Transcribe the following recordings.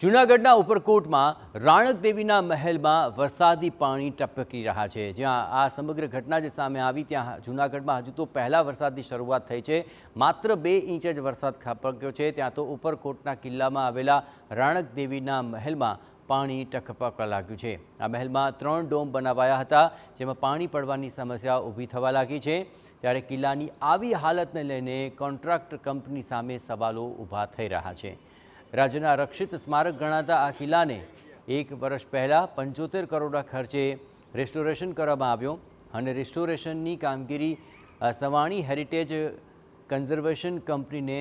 જૂનાગઢના ઉપરકોટમાં રાણક દેવીના મહેલમાં વરસાદી પાણી ટપકી રહ્યા છે। જ્યાં આ સમગ્ર ઘટના જે સામે આવી ત્યાં જૂનાગઢમાં હજુ તો પહેલા વરસાદની શરૂઆત થઈ છે। માત્ર 2 ઇંચ જ વરસાદ ખાબક્યો છે। ત્યાં તો ઉપરકોટના કિલ્લામાં આવેલા રાણક દેવીના મહેલમાં પાણી ટપકવા લાગ્યું છે। આ મહેલમાં 3 ડોમ બનાવાયા હતા, જેમાં પાણી પડવાની સમસ્યા ઊભી થવા લાગી છે। ત્યારે કિલ્લાની આવી હાલતને લઈને કોન્ટ્રાક્ટ કંપની સામે સવાલો ઊભા થઈ રહ્યા છે। રાજ્યના રક્ષિત સ્મારક ગણાતા આ કિલ્લાને 1 વર્ષ પહેલાં 75 કરોડના ખર્ચે રેસ્ટોરેશન કરવામાં આવ્યો અને રેસ્ટોરેશનની કામગીરી સવાણી હેરિટેજ કન્ઝર્વેશન કંપનીને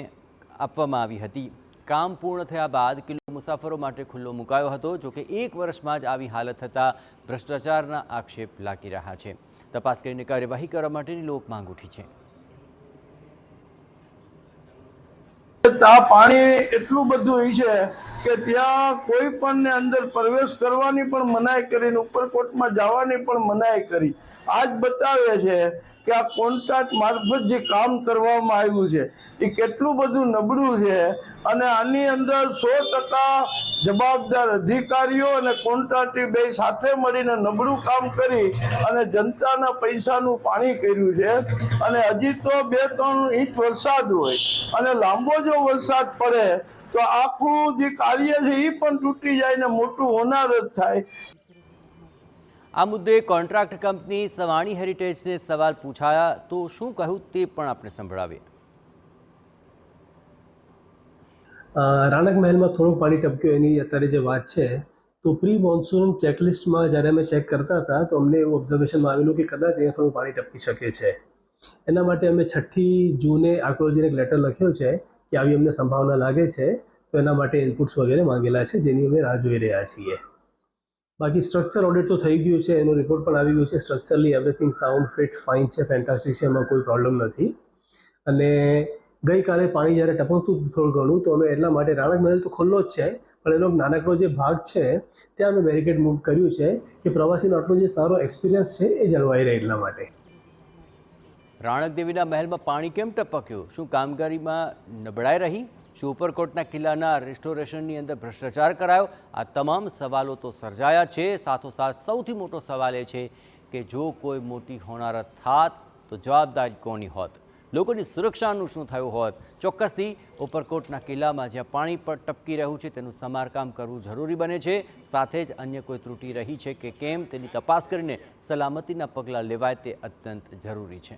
આપવામાં આવી હતી। કામ પૂર્ણ થયા બાદ કિલ્લો મુસાફરો માટે ખુલ્લો મુકાયો હતો। જોકે 1 વર્ષમાં જ આવી હાલત થતાં ભ્રષ્ટાચારના આક્ષેપ લાગી રહ્યા છે। તપાસ કરીને કાર્યવાહી કરવા માટેની લોક માંગ ઉઠી છે। પાણી એટલું બધું હોય છે કે ત્યાં કોઈ પણ ને અંદર પ્રવેશ કરવાની પણ મનાઈ કરીને ઉપરકોટમાં જવાની પણ મનાઈ કરી। આ જ બતાવે છે કે આ કોન્ટ્રાક્ટ મારફત જે કામ કરવામાં આવ્યું છે એ કેટલું બધું નબળું છે અને આની અંદર 100% જવાબદાર અધિકારીઓ અને કોન્ટ્રાક્ટી બે સાથે મળીને નબળું કામ કરી અને જનતાના પૈસાનું પાણી કર્યું છે। અને હજી તો 2-3 ઇંચ વરસાદ હોય અને લાંબો જો વરસાદ પડે તો આખું જે કાર્ય છે એ પણ તૂટી જાય ને મોટું હોનાર જ થાય। આ મુદ્દે કોન્ટ્રાક્ટ કંપની સવાણી હેરિટેજને સવાલ પૂછાયા તો શું કહ્યું તે પણ આપણે સંભળાવીએ। રાણક મહેલમાં થોડું પાણી ટપક્યું એની અત્યારે જે વાત છે તો પ્રી મોન્સૂન ચેકલિસ્ટમાં જ્યારે અમે ચેક કરતા હતા તો અમને એવું ઓબ્ઝર્વેશનમાં આવેલું કે કદાચ અહીંયા થોડું પાણી ટપકી શકે છે। એના માટે અમે 6 જૂને આર્કોલોજીને એક લેટર લખ્યો છે કે આવી અમને સંભાવના લાગે છે, તો એના માટે ઇનપુટ્સ વગેરે માંગેલા છે, જેની અમે રાહ જોઈ રહ્યા છીએ। બાકી સ્ટ્રક્ચર ઓડિટ તો થઈ ગયું છે, એનો રિપોર્ટ પણ આવી ગયો છે। Structurally everything sound fit fine છે, ફેન્ટાસ્ટિક છે, એમાં કોઈ પ્રોબ્લેમ નથી। અને ગઈકાલે પાણી જ્યારે ટપકતું થોડું ઘણું તો અમે એટલા માટે રાણક મહેલ તો ખુલ્લો જ છે પણ એનો નાનકડો જે ભાગ છે ત્યાં અમે બેરિકેડ મૂવ કર્યું છે કે પ્રવાસીનો આટલો જે સારો એક્સપિરિયન્સ છે એ જળવાઈ રહે એટલા માટે। રાણક દેવીના મહેલમાં પાણી કેમ ટપક્યું? શું કામગીરીમાં નબળાઈ રહી? શું ઉપરકોટના કિલ્લાના રેસ્ટોરેશનની અંદર ભ્રષ્ટાચાર કરાયો? આ તમામ સવાલો તો સર્જાયા છે। સાથોસાથ સૌથી મોટો સવાલ એ છે કે જો કોઈ મોટી હોનારત થાત તો જવાબદારી કોની હોત? લોકોની સુરક્ષાનું શું થયું હોત? ચોક્કસથી ઉપરકોટના કિલ્લામાં જ્યાં પાણી પર ટપકી રહ્યું છે તેનું સમારકામ કરવું જરૂરી બને છે। સાથે જ અન્ય કોઈ ત્રુટિ રહી છે કે કેમ તેની તપાસ કરીને સલામતીના પગલાં લેવાય તે અત્યંત જરૂરી છે।